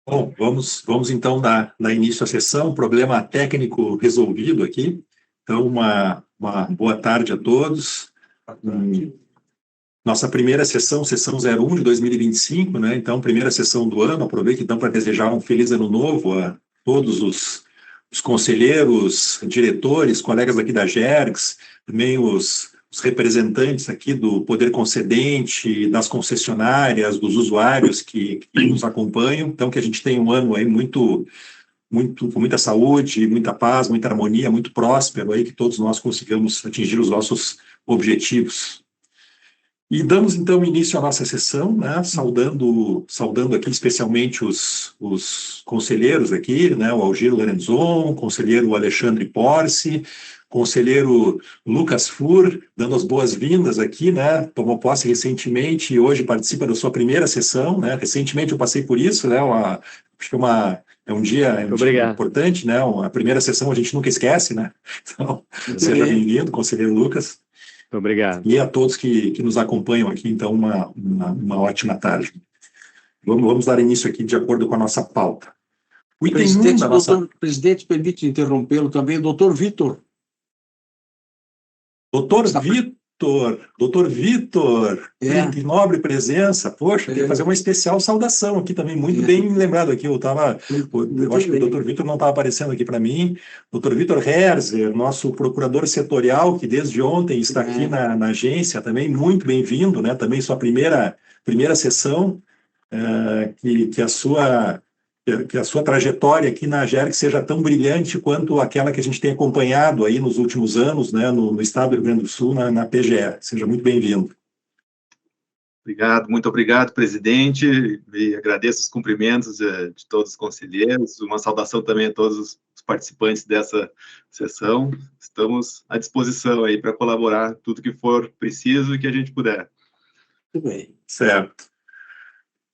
Bom, vamos então dar início à sessão, problema técnico resolvido aqui. Então, uma boa tarde a todos. Nossa primeira sessão, sessão 01 de 2025, né? Então, primeira sessão do ano. Aproveito então para desejar um feliz ano novo a todos os conselheiros, diretores, colegas aqui da GERGS, também os representantes aqui do Poder Concedente, das concessionárias, dos usuários que nos acompanham. Então, que a gente tenha um ano aí com muita saúde, muita paz, muita harmonia, muito próspero aí, que todos nós consigamos atingir os nossos objetivos. E damos, então, início à nossa sessão, né, saudando aqui especialmente os conselheiros aqui, né, o Algir Lorenzon, o conselheiro Alexandre Porce, conselheiro Lucas Fur, dando as boas-vindas aqui, né, tomou posse recentemente e hoje participa da sua primeira sessão, né, recentemente eu passei por isso, né, acho que é um dia importante, né, a primeira sessão a gente nunca esquece, né, então, seja bem-vindo, conselheiro Lucas. Obrigado. E a todos que nos acompanham aqui, então, uma ótima tarde. Vamos dar início aqui de acordo com a nossa pauta. O item 1 da nossa... Presidente, permite interrompê-lo também, doutor Vitor. Doutor Vitor, que nobre presença. Poxa, queria fazer uma especial saudação aqui também, muito bem lembrado aqui. Eu acho que o doutor Vitor não estava aparecendo aqui para mim. Doutor Vitor Herzer, nosso procurador setorial, que desde ontem está aqui na agência também, muito bem-vindo, né? Também sua primeira sessão, que a sua trajetória aqui na GERG seja tão brilhante quanto aquela que a gente tem acompanhado aí nos últimos anos, né, no estado do Rio Grande do Sul, na PGE. Seja muito bem-vindo. Obrigado, muito obrigado, presidente, e agradeço os cumprimentos de todos os conselheiros, uma saudação também a todos os participantes dessa sessão. Estamos à disposição aí para colaborar tudo que for preciso e que a gente puder. Muito bem, certo.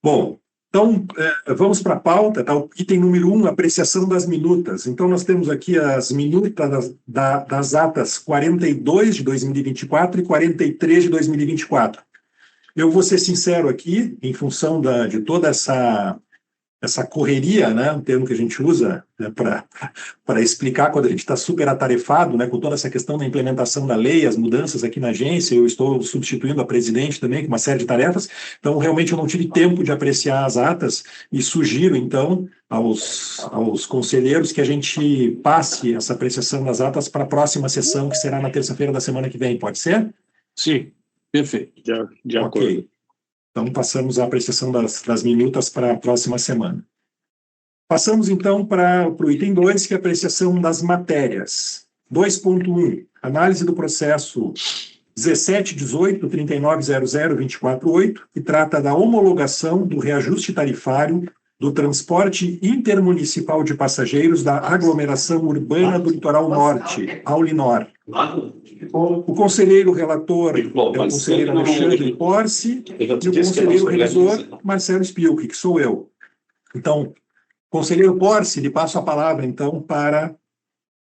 Bom, então, vamos para a pauta, tá? O item número 1, apreciação das minutas. Então, nós temos aqui as minutas das atas 42 de 2024 e 43 de 2024. Eu vou ser sincero aqui, em função de toda essa correria, né, um termo que a gente usa, né, para explicar quando a gente está super atarefado, né, com toda essa questão da implementação da lei, as mudanças aqui na agência, eu estou substituindo a presidente também com uma série de tarefas, então realmente eu não tive tempo de apreciar as atas e sugiro, então, aos conselheiros que a gente passe essa apreciação das atas para a próxima sessão, que será na terça-feira da semana que vem, pode ser? Sim, perfeito. De acordo. Ok. Então, passamos a apreciação das minutas para a próxima semana. Passamos, então, para o item 2, que é a apreciação das matérias. 2.1, análise do processo 1718-3900-248, que trata da homologação do reajuste tarifário do transporte intermunicipal de passageiros da aglomeração urbana do Litoral Norte, Aulinor. O conselheiro relator é o conselheiro Alexandre Porce e o conselheiro revisor Marcelo Spilk, que sou eu. Então, conselheiro Porce, lhe passo a palavra, então, para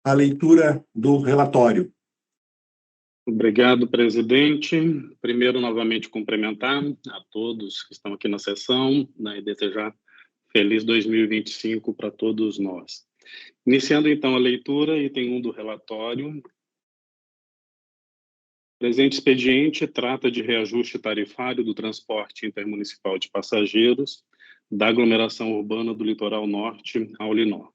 a leitura do relatório. Obrigado, presidente. Primeiro, novamente, cumprimentar a todos que estão aqui na sessão, né, e desejar feliz 2025 para todos nós. Iniciando, então, a leitura, item 1 do relatório. O presente expediente trata de reajuste tarifário do transporte intermunicipal de passageiros da aglomeração urbana do Litoral Norte, Aulinor.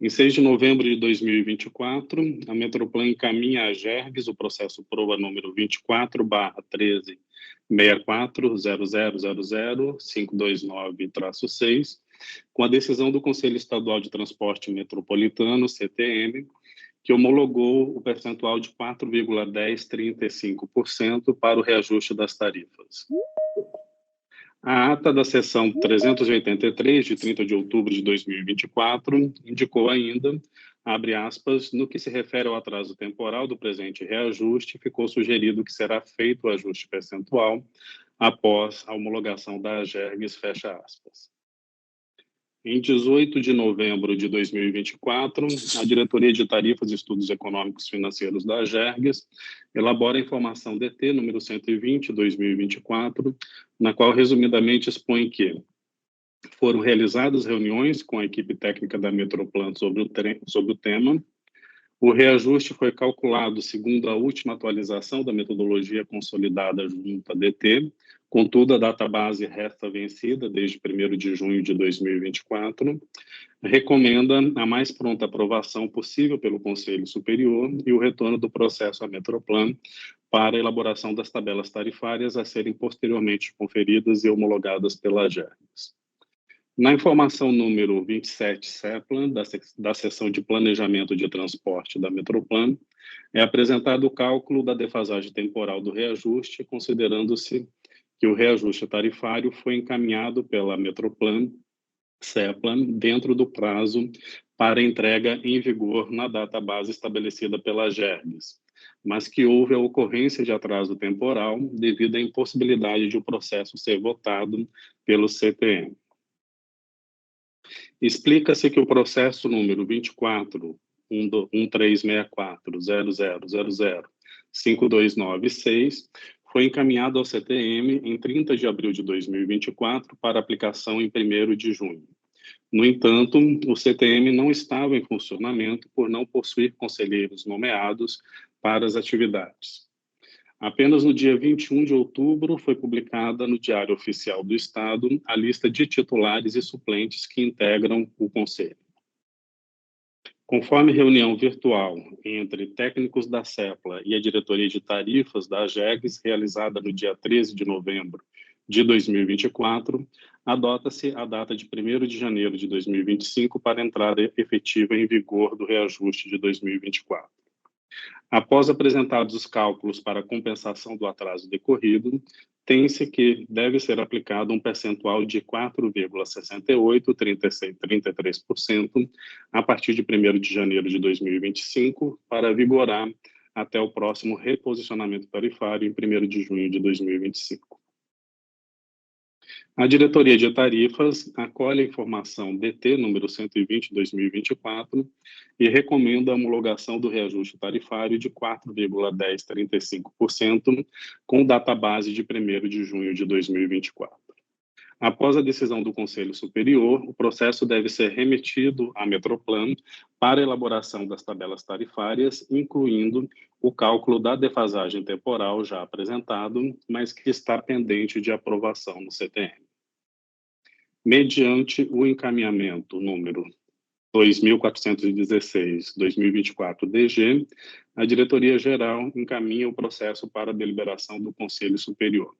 Em 6 de novembro de 2024, a Metroplan encaminha à GERGS o processo prova número 24/1364-0000529-6, com a decisão do Conselho Estadual de Transporte Metropolitano, CTM, que homologou o percentual de 4,1035% para o reajuste das tarifas. A ata da sessão 383, de 30 de outubro de 2024, indicou ainda, abre aspas, no que se refere ao atraso temporal do presente reajuste, ficou sugerido que será feito o ajuste percentual após a homologação da AGERGS, fecha aspas. Em 18 de novembro de 2024, a Diretoria de Tarifas e Estudos Econômicos Financeiros da AGERGS elabora a informação DT número 120/2024, na qual resumidamente expõe que Foram realizadas reuniões com a equipe técnica da Metroplan sobre o tema. O reajuste foi calculado segundo a última atualização da metodologia consolidada junto à DT, contudo, a data base resta vencida desde 1º de junho de 2024. Recomenda a mais pronta aprovação possível pelo Conselho Superior e o retorno do processo à Metroplan para a elaboração das tabelas tarifárias a serem posteriormente conferidas e homologadas pela AGERGS. Na informação número 27 CEPLAN, da seção de planejamento de transporte da Metroplan, é apresentado o cálculo da defasagem temporal do reajuste, considerando-se que o reajuste tarifário foi encaminhado pela Metroplan CEPLAN dentro do prazo para entrega em vigor na data base estabelecida pela AGERGS, mas que houve a ocorrência de atraso temporal devido à impossibilidade de o processo ser votado pelo CTM. Explica-se que o processo número 24.1364.0000.5296 foi encaminhado ao CTM em 30 de abril de 2024 para aplicação em 1º de junho. No entanto, o CTM não estava em funcionamento por não possuir conselheiros nomeados para as atividades. Apenas no dia 21 de outubro foi publicada no Diário Oficial do Estado a lista de titulares e suplentes que integram o Conselho. Conforme reunião virtual entre técnicos da CEPLA e a Diretoria de Tarifas da AGERGS, realizada no dia 13 de novembro de 2024, adota-se a data de 1º de janeiro de 2025 para a entrada efetiva em vigor do reajuste de 2024. Após apresentados os cálculos para a compensação do atraso decorrido, tem-se que deve ser aplicado um percentual de 4,6833% a partir de 1º de janeiro de 2025 para vigorar até o próximo reposicionamento tarifário em 1º de junho de 2025. A Diretoria de Tarifas acolhe a informação DT número 120/2024 e recomenda a homologação do reajuste tarifário de 4,1035% com data base de 1º de junho de 2024. Após a decisão do Conselho Superior, o processo deve ser remetido à Metroplan para elaboração das tabelas tarifárias, incluindo o cálculo da defasagem temporal já apresentado, mas que está pendente de aprovação no CTM. Mediante o encaminhamento número 2416/2024-DG, a Diretoria-Geral encaminha o processo para a deliberação do Conselho Superior.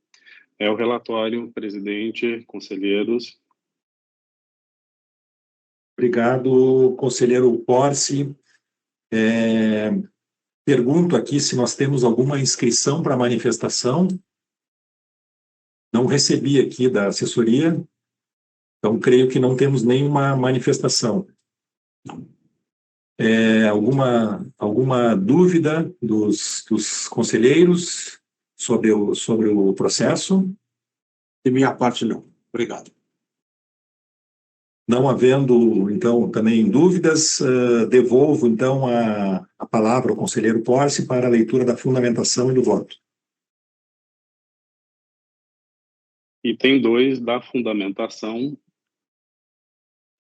É o relatório, presidente, conselheiros. Obrigado, conselheiro Porce. Pergunto aqui se nós temos alguma inscrição para manifestação. Não recebi aqui da assessoria, então creio que não temos nenhuma manifestação. Alguma dúvida dos conselheiros sobre o processo? De minha parte, não. Obrigado. Não havendo, então, também dúvidas, devolvo, então, a palavra ao conselheiro Porce para a leitura da fundamentação e do voto. Item 2 da fundamentação.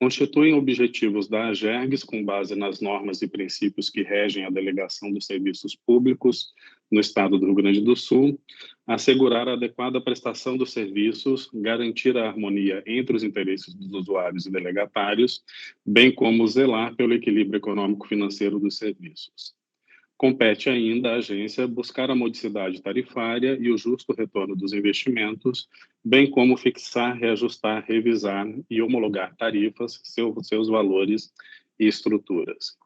Constituem objetivos da AGERGS com base nas normas e princípios que regem a delegação dos serviços públicos no Estado do Rio Grande do Sul, assegurar a adequada prestação dos serviços, garantir a harmonia entre os interesses dos usuários e delegatários, bem como zelar pelo equilíbrio econômico-financeiro dos serviços. Compete ainda à agência buscar a modicidade tarifária e o justo retorno dos investimentos, bem como fixar, reajustar, revisar e homologar tarifas, seus valores e estruturas.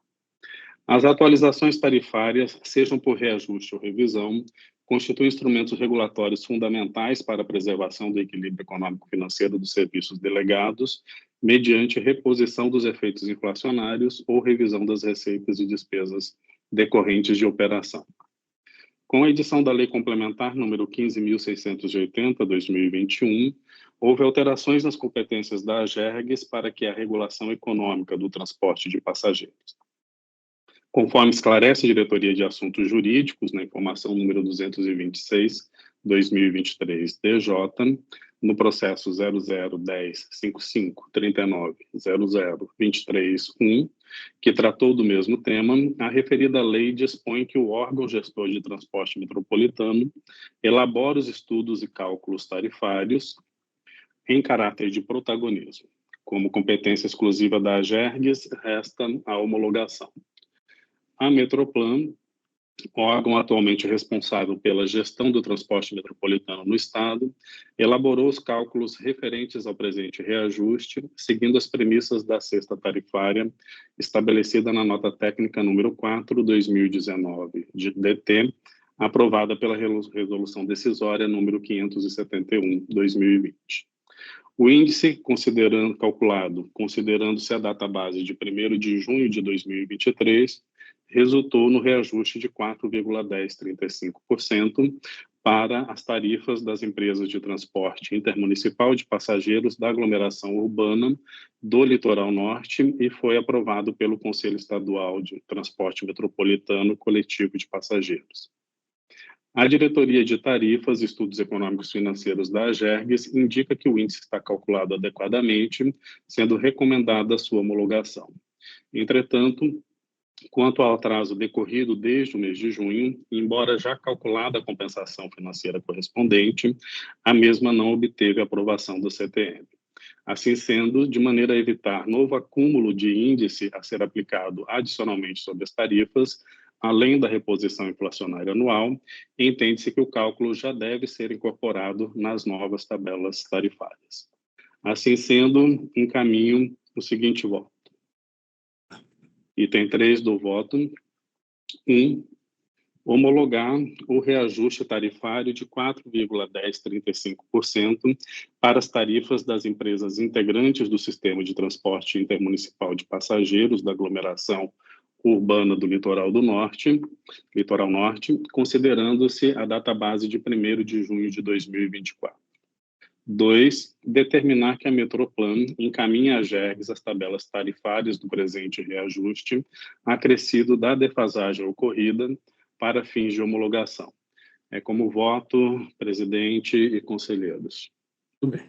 As atualizações tarifárias, sejam por reajuste ou revisão, constituem instrumentos regulatórios fundamentais para a preservação do equilíbrio econômico-financeiro dos serviços delegados, mediante reposição dos efeitos inflacionários ou revisão das receitas e despesas decorrentes de operação. Com a edição da Lei Complementar número 15.680/2021, houve alterações nas competências da AGERGS para que a regulação econômica do transporte de passageiros. Conforme esclarece a Diretoria de Assuntos Jurídicos, na informação número 226/2023-DJ, no processo 001055390023.1, que tratou do mesmo tema, a referida lei dispõe que o órgão gestor de transporte metropolitano elabora os estudos e cálculos tarifários em caráter de protagonismo. Como competência exclusiva da AGERGS, resta a homologação. A Metroplan, órgão atualmente responsável pela gestão do transporte metropolitano no Estado, elaborou os cálculos referentes ao presente reajuste, seguindo as premissas da cesta tarifária estabelecida na nota técnica número 4/2019 de DT, aprovada pela resolução decisória número 571/2020. O índice, considerando-se a data base de 1º de junho de 2023, resultou no reajuste de 4,1035% para as tarifas das empresas de transporte intermunicipal de passageiros da aglomeração urbana do Litoral Norte e foi aprovado pelo Conselho Estadual de Transporte Metropolitano Coletivo de Passageiros. A Diretoria de Tarifas e Estudos Econômicos Financeiros da AGERGS indica que o índice está calculado adequadamente, sendo recomendada a sua homologação. Entretanto, quanto ao atraso decorrido desde o mês de junho, embora já calculada a compensação financeira correspondente, a mesma não obteve aprovação do CTM. Assim sendo, de maneira a evitar novo acúmulo de índice a ser aplicado adicionalmente sobre as tarifas, além da reposição inflacionária anual, entende-se que o cálculo já deve ser incorporado nas novas tabelas tarifárias. Assim sendo, encaminho o seguinte voto. Item 3 do voto. 1. Homologar o reajuste tarifário de 4,1035% para as tarifas das empresas integrantes do Sistema de Transporte Intermunicipal de Passageiros da aglomeração urbana do Litoral Norte, considerando-se a data base de 1º de junho de 2024. 2. Determinar que a Metroplan encaminhe à AGERGS as tabelas tarifárias do presente reajuste, acrescido da defasagem ocorrida, para fins de homologação. É como voto, presidente e conselheiros. Tudo bem.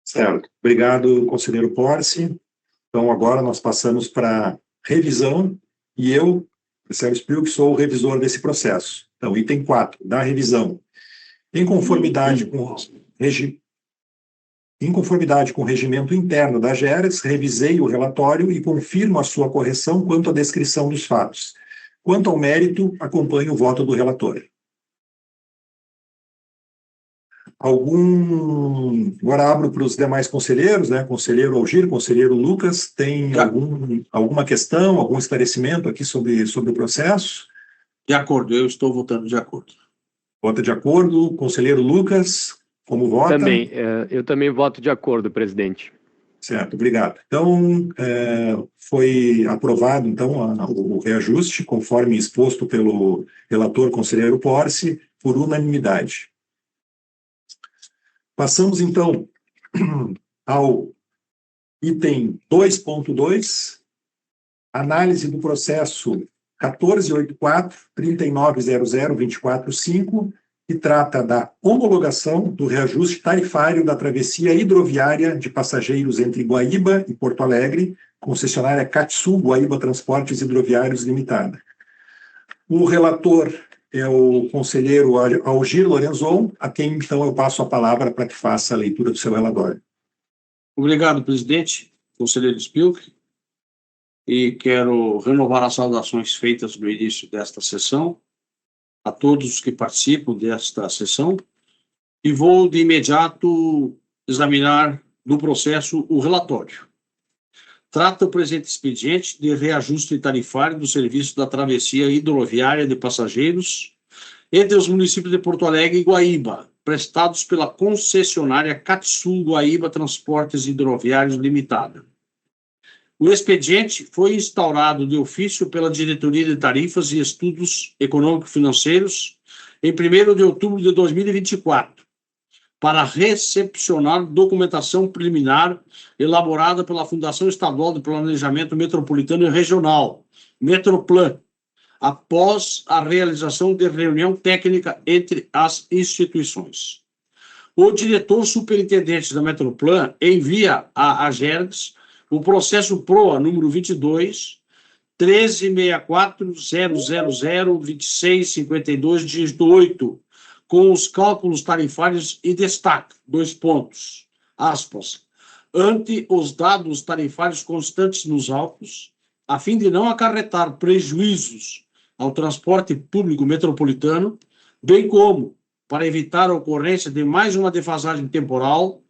Certo. Obrigado, conselheiro Porce. Então, agora nós passamos para a revisão, e eu, Marcelo Spilk, sou o revisor desse processo. Então, item 4, da revisão. Em conformidade com o regimento interno da AGERGS, revisei o relatório e confirmo a sua correção quanto à descrição dos fatos. Quanto ao mérito, acompanho o voto do relator. Agora abro para os demais conselheiros, né? Conselheiro Algir, conselheiro Lucas, tem alguma questão, algum esclarecimento aqui sobre o processo? De acordo, eu estou votando de acordo. Vota de acordo. Conselheiro Lucas, como vota? Também, eu também voto de acordo, presidente. Certo, obrigado. Então, foi aprovado, então, o reajuste, conforme exposto pelo relator conselheiro Porce, por unanimidade. Passamos, então, ao item 2.2, análise do processo 1484-3900-245, que trata da homologação do reajuste tarifário da travessia hidroviária de passageiros entre Guaíba e Porto Alegre, concessionária Catsul Guaíba Transportes Hidroviários Limitada. O relator é o conselheiro Algir Lorenzon, a quem, então, eu passo a palavra para que faça a leitura do seu relatório. Obrigado, presidente, conselheiro Spilk, e quero renovar as saudações feitas no início desta sessão, a todos os que participam desta sessão, e vou de imediato examinar no processo o relatório. Trata o presente expediente de reajuste tarifário do serviço da travessia hidroviária de passageiros entre os municípios de Porto Alegre e Guaíba, prestados pela concessionária Catsul Guaíba Transportes Hidroviários Limitada. O expediente foi instaurado de ofício pela Diretoria de Tarifas e Estudos Econômico-Financeiros em 1º de outubro de 2024, para recepcionar documentação preliminar elaborada pela Fundação Estadual de Planejamento Metropolitano e Regional, Metroplan, após a realização de reunião técnica entre as instituições. O diretor superintendente da Metroplan envia à AGERGS o processo PROA número 22, 1364-000-2652, dígito 8, com os cálculos tarifários e destaque, 2 pontos, aspas, ante os dados tarifários constantes nos autos, a fim de não acarretar prejuízos ao transporte público metropolitano, bem como para evitar a ocorrência de mais uma defasagem temporal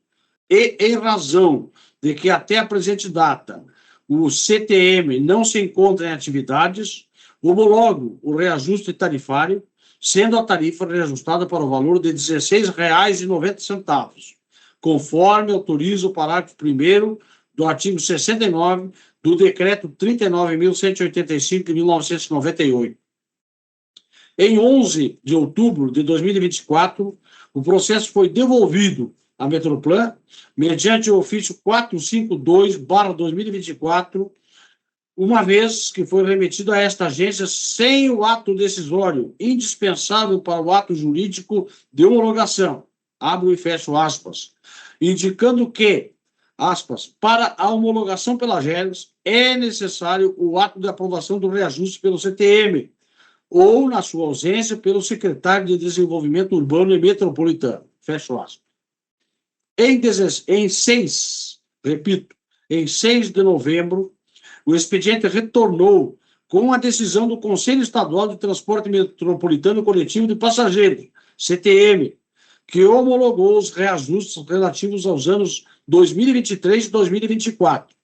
e em razão de que até a presente data o CTM não se encontra em atividades, homologo o reajuste tarifário, sendo a tarifa reajustada para o valor de R$ 16,90, conforme autoriza o parágrafo 1º do artigo 69 do Decreto 39.185 de 1998. Em 11 de outubro de 2024, o processo foi devolvido à Metroplan, mediante o ofício 452/2024, uma vez que foi remetido a esta agência sem o ato decisório, indispensável para o ato jurídico de homologação, abro e fecho aspas, indicando que, aspas, para a homologação pela AGERGS é necessário o ato de aprovação do reajuste pelo CTM, ou, na sua ausência, pelo secretário de Desenvolvimento Urbano e Metropolitano. Fecho aspas. Em 6 de novembro, o expediente retornou com a decisão do Conselho Estadual de Transporte Metropolitano Coletivo de Passageiros, CTM, que homologou os reajustes relativos aos anos 2023 e 2024,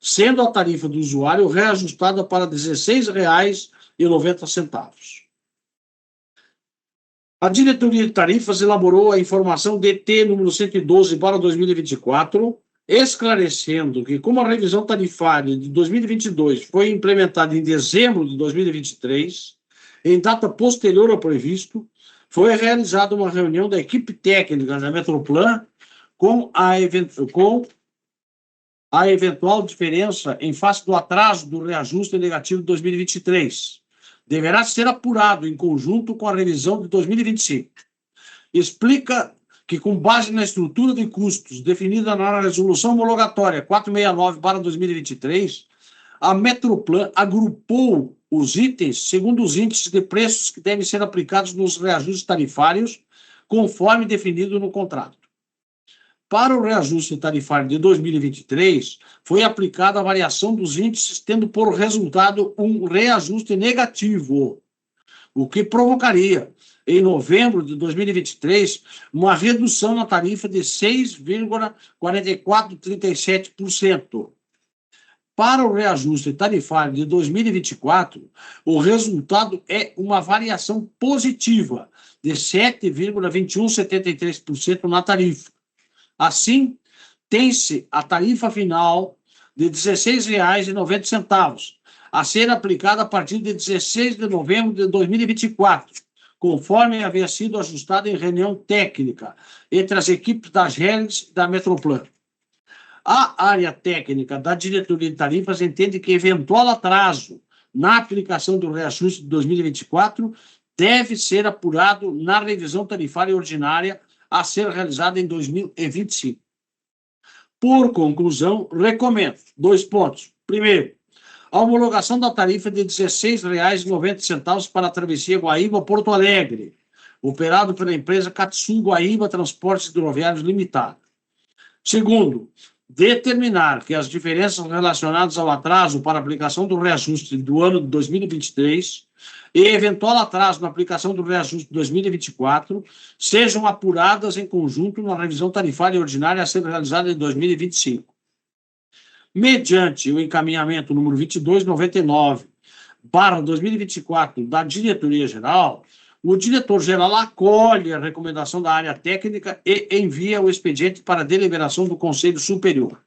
sendo a tarifa do usuário reajustada para R$ 16,90. A diretoria de tarifas elaborou a informação DT número 112/2024, esclarecendo que, como a revisão tarifária de 2022 foi implementada em dezembro de 2023, em data posterior ao previsto, foi realizada uma reunião da equipe técnica da Metroplan com a eventual diferença em face do atraso do reajuste negativo de 2023. Deverá ser apurado em conjunto com a revisão de 2025. Explica que, com base na estrutura de custos definida na resolução homologatória 469/2023, a Metroplan agrupou os itens segundo os índices de preços que devem ser aplicados nos reajustes tarifários, conforme definido no contrato. Para o reajuste tarifário de 2023, foi aplicada a variação dos índices, tendo por resultado um reajuste negativo, o que provocaria, em novembro de 2023, uma redução na tarifa de 6,4437%. Para o reajuste tarifário de 2024, o resultado é uma variação positiva de 7,2173% na tarifa. Assim, tem-se a tarifa final de R$ 16,90, a ser aplicada a partir de 16 de novembro de 2024, conforme havia sido ajustada em reunião técnica entre as equipes das AGERGS e da Metroplan. A área técnica da diretoria de tarifas entende que eventual atraso na aplicação do reajuste de 2024 deve ser apurado na revisão tarifária ordinária a ser realizada em 2025. Por conclusão, recomendo 2 pontos. Primeiro, a homologação da tarifa de R$ 16,90 para a travessia Guaíba-Porto Alegre, operado pela empresa Katsu Guaíba Transportes Hidroviários Limitada. Segundo, determinar que as diferenças relacionadas ao atraso para a aplicação do reajuste do ano de 2023 e eventual atraso na aplicação do reajuste de 2024 sejam apuradas em conjunto na revisão tarifária ordinária a ser realizada em 2025. Mediante o encaminhamento número 2299/2024 da Diretoria-Geral, o diretor-geral acolhe a recomendação da área técnica e envia o expediente para deliberação do Conselho Superior.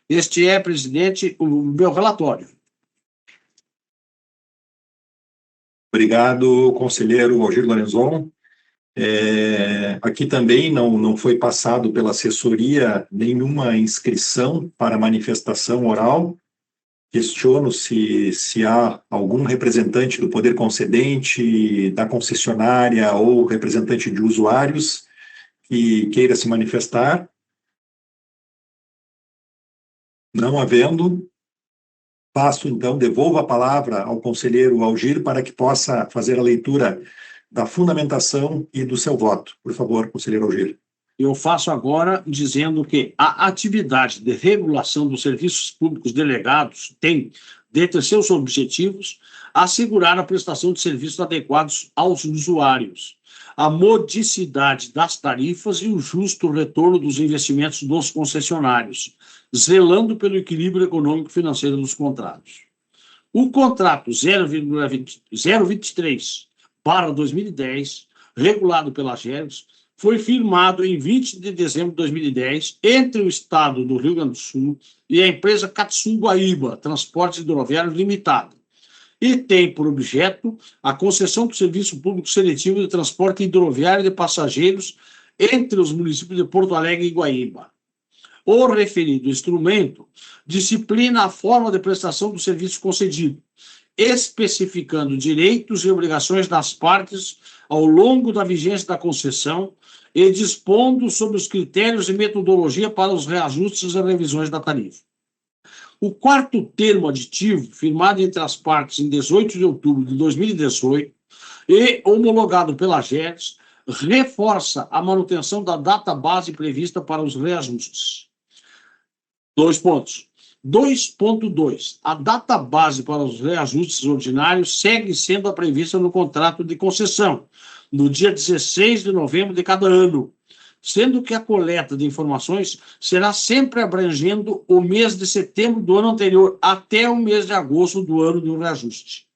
Este é, presidente, o meu relatório. Obrigado, conselheiro Algir Lorenzon. Aqui também não foi passado pela assessoria nenhuma inscrição para manifestação oral. questiono se há algum representante do poder concedente, da concessionária ou representante de usuários que queira se manifestar. Não havendo, devolvo a palavra ao conselheiro Algir para que possa fazer a leitura da fundamentação e do seu voto. Por favor, conselheiro Algir. Eu faço agora dizendo que a atividade de regulação dos serviços públicos delegados tem, dentre seus objetivos, assegurar a prestação de serviços adequados aos usuários, a modicidade das tarifas e o justo retorno dos investimentos dos concessionários, zelando pelo equilíbrio econômico e financeiro dos contratos. O contrato 023/2010, regulado pela AGERGS, foi firmado em 20 de dezembro de 2010 entre o Estado do Rio Grande do Sul e a empresa Catsul Guaíba Transportes Hidroviários Limitada, e tem por objeto a concessão do serviço público seletivo de transporte hidroviário de passageiros entre os municípios de Porto Alegre e Guaíba. O referido instrumento disciplina a forma de prestação do serviço concedido, especificando direitos e obrigações das partes ao longo da vigência da concessão e dispondo sobre os critérios e metodologia para os reajustes e revisões da tarifa. O quarto termo aditivo, firmado entre as partes em 18 de outubro de 2018 e homologado pela AGERGS, reforça a manutenção da data base prevista para os reajustes. 2 pontos. 2.2. A data base para os reajustes ordinários segue sendo a prevista no contrato de concessão, no dia 16 de novembro de cada ano, sendo que a coleta de informações será sempre abrangendo o mês de setembro do ano anterior até o mês de agosto do ano do reajuste.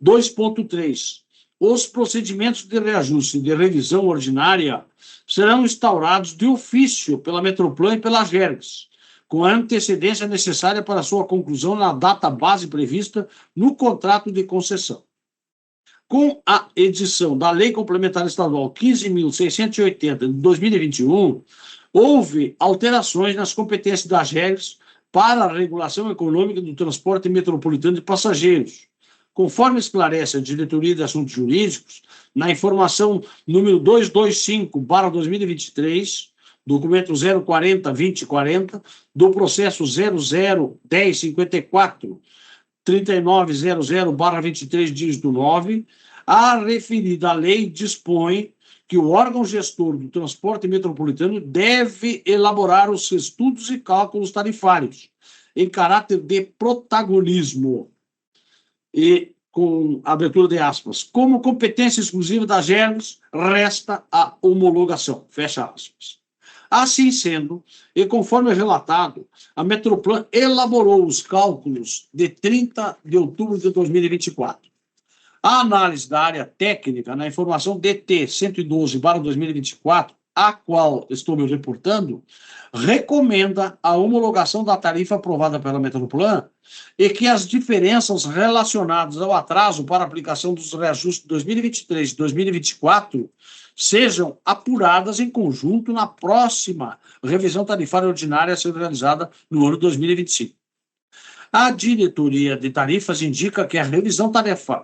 2.3. Os procedimentos de reajuste e de revisão ordinária serão instaurados de ofício pela Metroplan e pela AGERGS, com a antecedência necessária para sua conclusão na data base prevista no contrato de concessão. Com a edição da Lei Complementar Estadual 15.680 de 2021, houve alterações nas competências da AGERGS para a regulação econômica do transporte metropolitano de passageiros, conforme esclarece a Diretoria de Assuntos Jurídicos, na informação número 225/2023, documento 040-2040, do processo 001054, 3900/23, dígito 9, a referida lei dispõe que o órgão gestor do transporte metropolitano deve elaborar os estudos e cálculos tarifários em caráter de protagonismo e, com abertura de aspas, como competência exclusiva da AGERGS, resta a homologação, fecha aspas. Assim sendo, e conforme relatado, a Metroplan elaborou os cálculos de 30 de outubro de 2024. A análise da área técnica na informação DT 112/2024, a qual estou me reportando, recomenda a homologação da tarifa aprovada pela Metroplan e que as diferenças relacionadas ao atraso para a aplicação dos reajustes de 2023 e 2024 sejam apuradas em conjunto na próxima revisão tarifária ordinária a ser realizada no ano 2025. A diretoria de tarifas indica que a revisão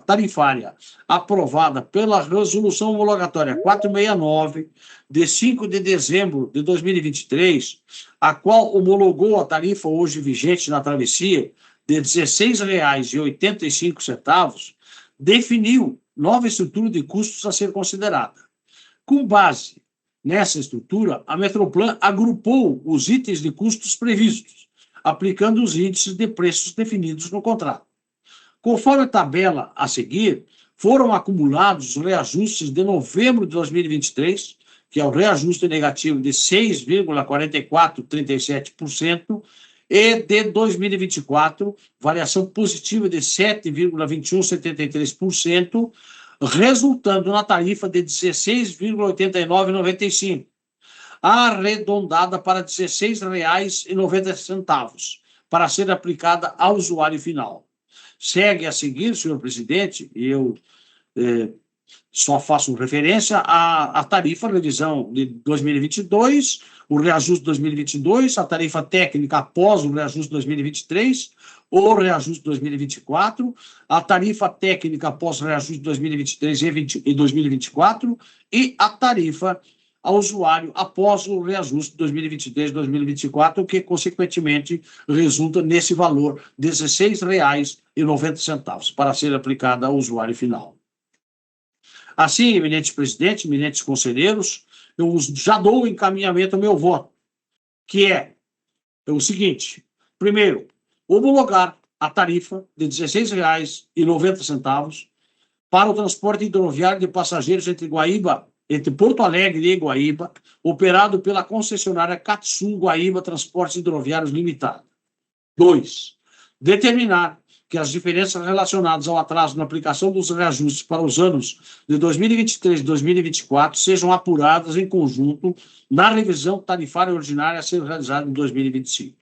tarifária aprovada pela Resolução Homologatória 469, de 5 de dezembro de 2023, a qual homologou a tarifa hoje vigente na travessia de R$ 16,85, definiu nova estrutura de custos a ser considerada. Com base nessa estrutura, a Metroplan agrupou os itens de custos previstos, aplicando os índices de preços definidos no contrato. Conforme a tabela a seguir, foram acumulados os reajustes de novembro de 2023, que é o reajuste negativo de 6,4437%, e de 2024, variação positiva de 7,2173%, resultando na tarifa de R$ 16,8995, arredondada para R$ 16,90, para ser aplicada ao usuário final. Segue a seguir, senhor presidente, e eu só faço referência à tarifa revisão de 2022, o reajuste de 2022, a tarifa técnica após o reajuste de 2023, o reajuste de 2024, a tarifa técnica após o reajuste de 2023 e 2024 e a tarifa ao usuário após o reajuste de 2023 e 2024, que, consequentemente, resulta nesse valor de R$ 16,90 para ser aplicada ao usuário final. Assim, eminente presidente, eminentes conselheiros, eu já dou o encaminhamento ao meu voto, que é o seguinte: primeiro, homologar a tarifa de R$ 16,90 para o transporte hidroviário de passageiros entre Porto Alegre e Guaíba, operado pela concessionária Catsul Guaíba Transportes Hidroviários Limitada. 2. Determinar que as diferenças relacionadas ao atraso na aplicação dos reajustes para os anos de 2023 e 2024 sejam apuradas em conjunto na revisão tarifária ordinária a ser realizada em 2025.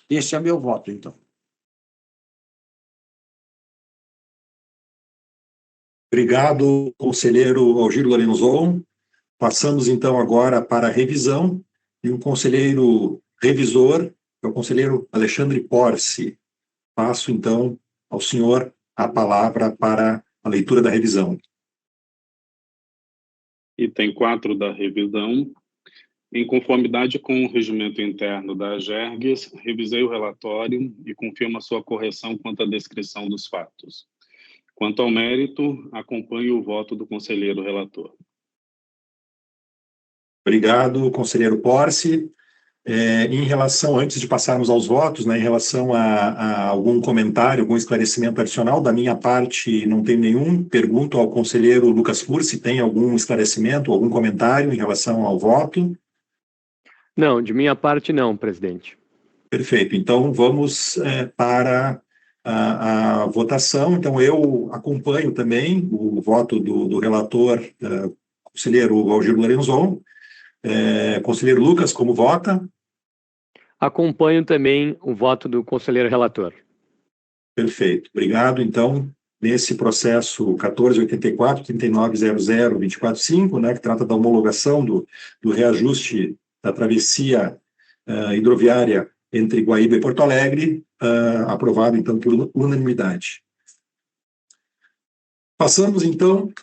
Esse é meu voto, então. Obrigado, conselheiro Algir Lorenzon. Passamos, então, agora para a revisão, e um conselheiro revisor, é o conselheiro Alexandre Porce. Passo, então, ao senhor a palavra para a leitura da revisão. Item 4 da revisão. Em conformidade com o regimento interno da AGERGS, revisei o relatório e confirmo a sua correção quanto à descrição dos fatos. Quanto ao mérito, acompanho o voto do conselheiro relator. Obrigado, conselheiro Porce. Em relação, antes de passarmos aos votos, né, em relação a algum comentário, algum esclarecimento adicional, da minha parte não tem nenhum. Pergunto ao conselheiro Lucas Fursi se tem algum esclarecimento, algum comentário em relação ao voto. Não, de minha parte não, presidente. Perfeito. Então, vamos para a votação. Então, eu acompanho também o voto do relator, conselheiro Algir Lorenzon. Conselheiro Lucas, como vota? Acompanho também o voto do conselheiro relator. Perfeito. Obrigado. Então, nesse processo 1484-3900-245, né, que trata da homologação do reajuste da travessia hidroviária entre Guaíba e Porto Alegre, aprovado, então, por unanimidade. Passamos, então,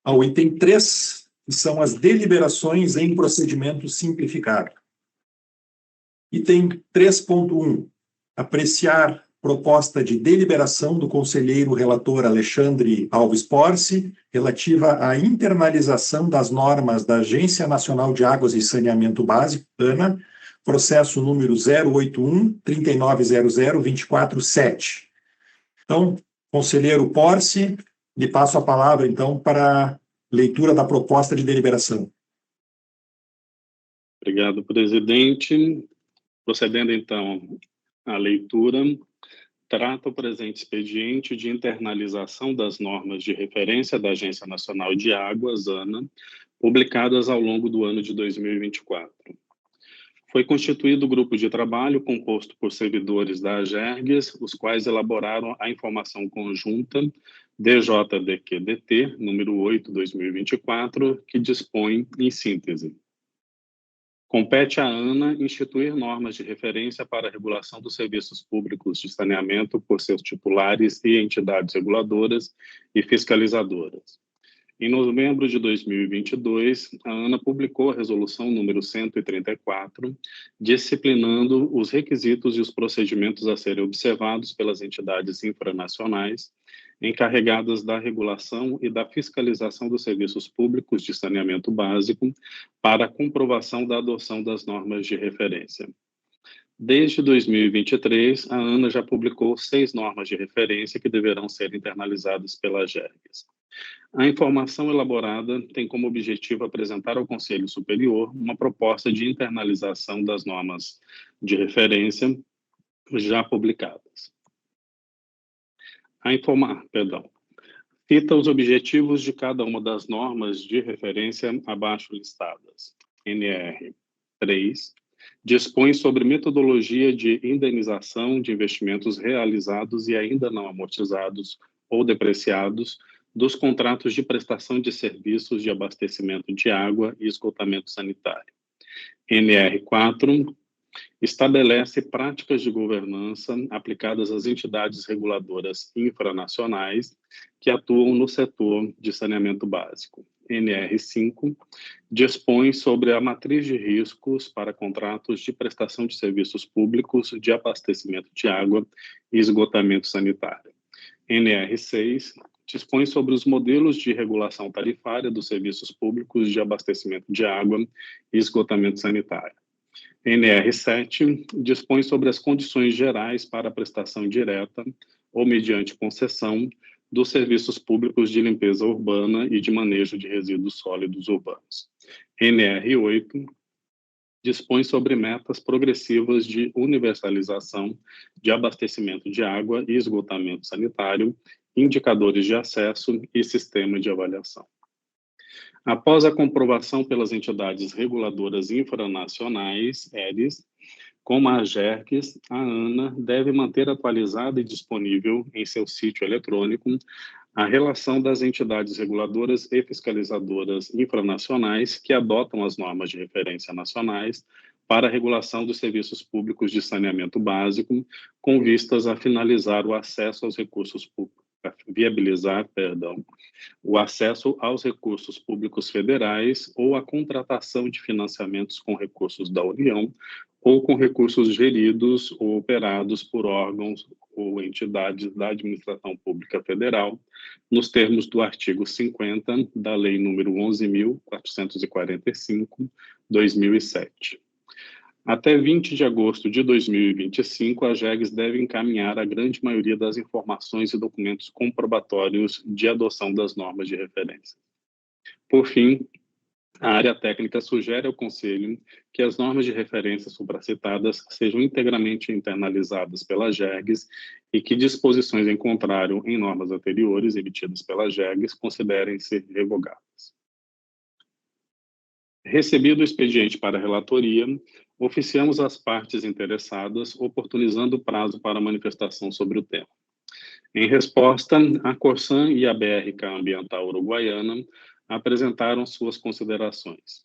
ao item 3, que são as deliberações em procedimento simplificado. Item 3.1, apreciar proposta de deliberação do conselheiro relator Alexandre Alves Porce, relativa à internalização das normas da Agência Nacional de Águas e Saneamento Básico, ANA, processo número 081-3900-247. Então, conselheiro Porce, lhe passo a palavra, então, para a leitura da proposta de deliberação. Obrigado, presidente. Procedendo, então, à leitura, trata o presente expediente de internalização das normas de referência da Agência Nacional de Águas, ANA, publicadas ao longo do ano de 2024. Foi constituído o grupo de trabalho composto por servidores da AGERGS, os quais elaboraram a informação conjunta DJDQ-DT, número 8/2024, que dispõe, em síntese: compete à ANA instituir normas de referência para a regulação dos serviços públicos de saneamento por seus titulares e entidades reguladoras e fiscalizadoras. Em novembro de 2022, a ANA publicou a resolução número 134, disciplinando os requisitos e os procedimentos a serem observados pelas entidades infranacionais encarregadas da regulação e da fiscalização dos serviços públicos de saneamento básico para a comprovação da adoção das normas de referência. Desde 2023, a ANA já publicou 6 normas de referência que deverão ser internalizadas pela AGERGS. A informação elaborada tem como objetivo apresentar ao Conselho Superior uma proposta de internalização das normas de referência já publicadas. Cita os objetivos de cada uma das normas de referência abaixo listadas. NR 3 dispõe sobre metodologia de indenização de investimentos realizados e ainda não amortizados ou depreciados dos contratos de prestação de serviços de abastecimento de água e esgotamento sanitário. NR 4 estabelece práticas de governança aplicadas às entidades reguladoras infranacionais que atuam no setor de saneamento básico. NR5 dispõe sobre a matriz de riscos para contratos de prestação de serviços públicos de abastecimento de água e esgotamento sanitário. NR6 dispõe sobre os modelos de regulação tarifária dos serviços públicos de abastecimento de água e esgotamento sanitário. NR7 dispõe sobre as condições gerais para a prestação direta ou mediante concessão dos serviços públicos de limpeza urbana e de manejo de resíduos sólidos urbanos. NR8 dispõe sobre metas progressivas de universalização de abastecimento de água e esgotamento sanitário, indicadores de acesso e sistema de avaliação. Após a comprovação pelas entidades reguladoras infranacionais, ERIs, como a AGERGS, a ANA deve manter atualizada e disponível em seu sítio eletrônico a relação das entidades reguladoras e fiscalizadoras infranacionais que adotam as normas de referência nacionais para a regulação dos serviços públicos de saneamento básico, com vistas a finalizar o acesso aos recursos públicos, o acesso aos recursos públicos federais ou a contratação de financiamentos com recursos da União ou com recursos geridos ou operados por órgãos ou entidades da administração pública federal, nos termos do artigo 50 da Lei nº 11.445, 2007. Até 20 de agosto de 2025, a AGERGS deve encaminhar a grande maioria das informações e documentos comprobatórios de adoção das normas de referência. Por fim, a área técnica sugere ao Conselho que as normas de referência supracitadas sejam integralmente internalizadas pela AGERGS e que disposições em contrário em normas anteriores emitidas pela AGERGS considerem ser revogadas. Recebido o expediente para a relatoria, oficiamos as partes interessadas, oportunizando o prazo para manifestação sobre o tema. Em resposta, a Corsan e a BRK Ambiental Uruguaiana apresentaram suas considerações.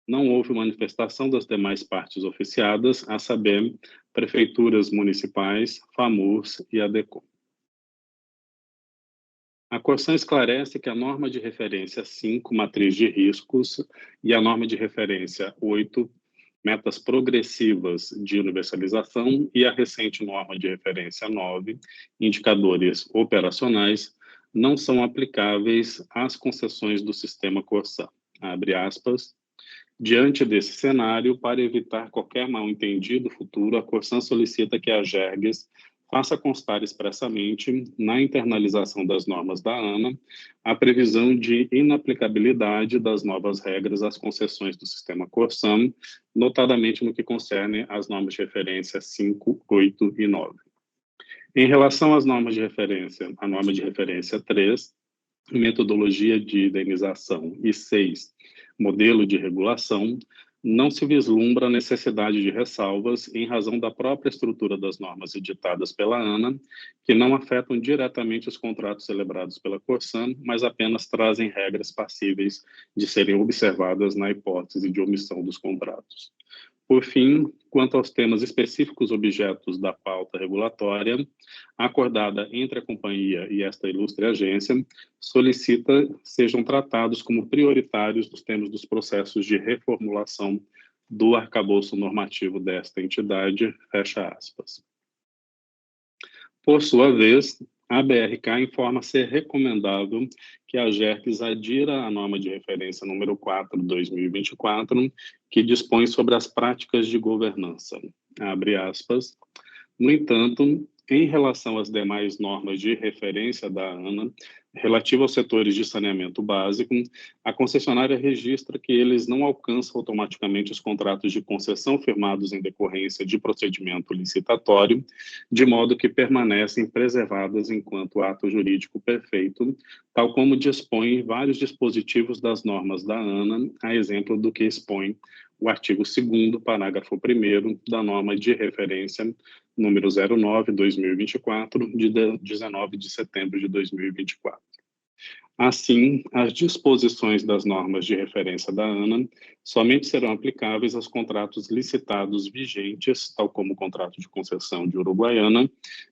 Não houve manifestação das demais partes oficiadas, a saber, prefeituras municipais, FAMURS e ADECOM. A Corsan esclarece que a norma de referência 5, matriz de riscos, e a norma de referência 8, metas progressivas de universalização, e a recente norma de referência 9, indicadores operacionais, não são aplicáveis às concessões do sistema Corsan. Abre aspas. Diante desse cenário, para evitar qualquer mal-entendido futuro, a Corsan solicita que a AGERGS faça constar expressamente, na internalização das normas da ANA, a previsão de inaplicabilidade das novas regras às concessões do sistema Corsan, notadamente no que concerne às normas de referência 5, 8 e 9. Em relação às normas de referência, a norma de referência 3, metodologia de indenização, e 6, modelo de regulação, não se vislumbra a necessidade de ressalvas em razão da própria estrutura das normas editadas pela ANA, que não afetam diretamente os contratos celebrados pela Corsan, mas apenas trazem regras passíveis de serem observadas na hipótese de omissão dos contratos. Por fim, quanto aos temas específicos objetos da pauta regulatória, acordada entre a companhia e esta ilustre agência, solicita sejam tratados como prioritários nos termos dos processos de reformulação do arcabouço normativo desta entidade, fecha aspas. Por sua vez, a BRK informa ser recomendável que a AGERGS adira à norma de referência número 4, 2024, que dispõe sobre as práticas de governança. Abre aspas. No entanto, em relação às demais normas de referência da ANA, relativa aos setores de saneamento básico, a concessionária registra que eles não alcançam automaticamente os contratos de concessão firmados em decorrência de procedimento licitatório, de modo que permanecem preservadas enquanto ato jurídico perfeito, tal como dispõem vários dispositivos das normas da ANA, a exemplo do que expõe o artigo 2º, parágrafo 1º, da norma de referência número 09/2024, de 19 de setembro de 2024. Assim, as disposições das normas de referência da ANA somente serão aplicáveis aos contratos licitados vigentes, tal como o contrato de concessão de Uruguaiana,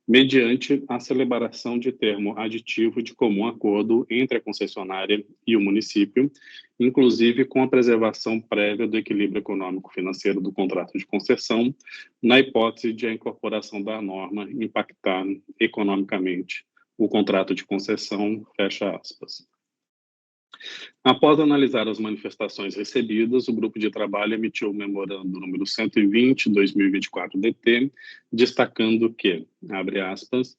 mediante a celebração de termo aditivo de comum acordo entre a concessionária e o município, inclusive com a preservação prévia do equilíbrio econômico-financeiro do contrato de concessão, na hipótese de a incorporação da norma impactar economicamente o contrato de concessão, fecha aspas. Após analisar as manifestações recebidas, o grupo de trabalho emitiu o memorando número 120/2024-DT, destacando que, abre aspas,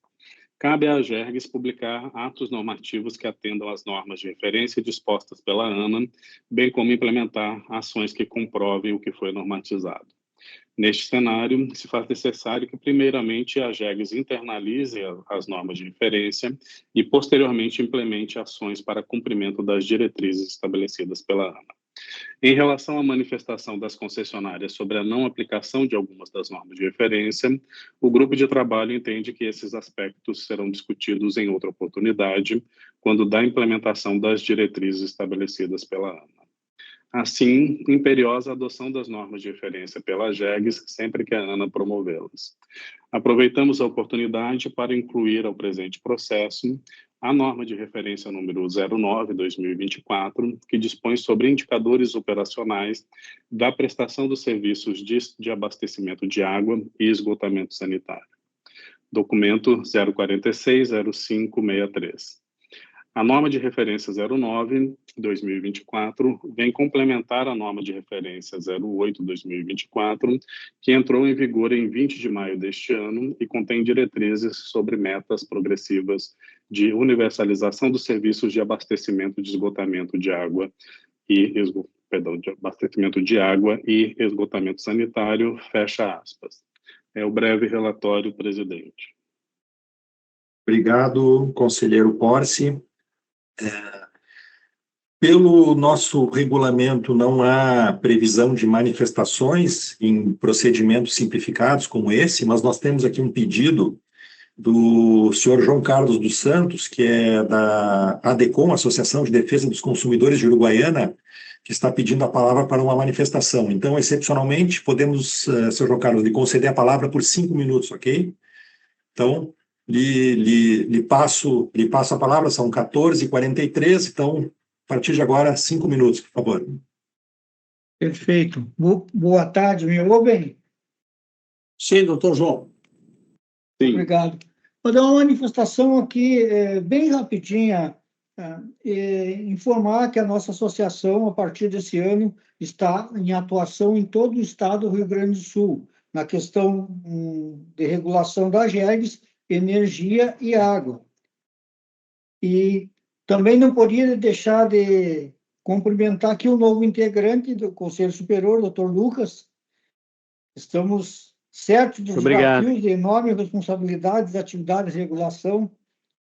cabe à AGERGS publicar atos normativos que atendam às normas de referência dispostas pela ANA, bem como implementar ações que comprovem o que foi normatizado. Neste cenário, se faz necessário que, primeiramente, a AGERGS internalize as normas de referência e, posteriormente, implemente ações para cumprimento das diretrizes estabelecidas pela ANA. Em relação à manifestação das concessionárias sobre a não aplicação de algumas das normas de referência, o grupo de trabalho entende que esses aspectos serão discutidos em outra oportunidade, quando da implementação das diretrizes estabelecidas pela ANA. Assim, imperiosa a adoção das normas de referência pela AGERGS sempre que a ANA promovê-las. Aproveitamos a oportunidade para incluir ao presente processo a norma de referência número 09/2024, que dispõe sobre indicadores operacionais da prestação dos serviços de abastecimento de água e esgotamento sanitário. Documento 0460563. A norma de referência 09/2024 vem complementar a norma de referência 08/2024, que entrou em vigor em 20 de maio deste ano e contém diretrizes sobre metas progressivas de universalização dos serviços de abastecimento de esgotamento de água de abastecimento de água e esgotamento sanitário, fecha aspas. É o breve relatório, presidente. Obrigado, conselheiro Porce. Pelo nosso regulamento, não há previsão de manifestações em procedimentos simplificados como esse, mas nós temos aqui um pedido do senhor João Carlos dos Santos, que é da ADECOM, Associação de Defesa dos Consumidores de Uruguaiana, que está pedindo a palavra para uma manifestação. Então, excepcionalmente, podemos, senhor João Carlos, lhe conceder a palavra por 5 minutos, ok? Então, lhe passo a palavra, são 14h43, então, a partir de agora, 5 minutos, por favor. Perfeito. Boa tarde, me ouvem? Sim, doutor João. Sim. Obrigado. Vou dar uma manifestação aqui bem rapidinha, informar que a nossa associação, a partir desse ano, está em atuação em todo o estado do Rio Grande do Sul, na questão de regulação da AGERGS, energia e água. E também não poderia deixar de cumprimentar aqui o novo integrante do Conselho Superior, doutor Lucas. Estamos certos dos desafios de enorme responsabilidade das atividades de regulação,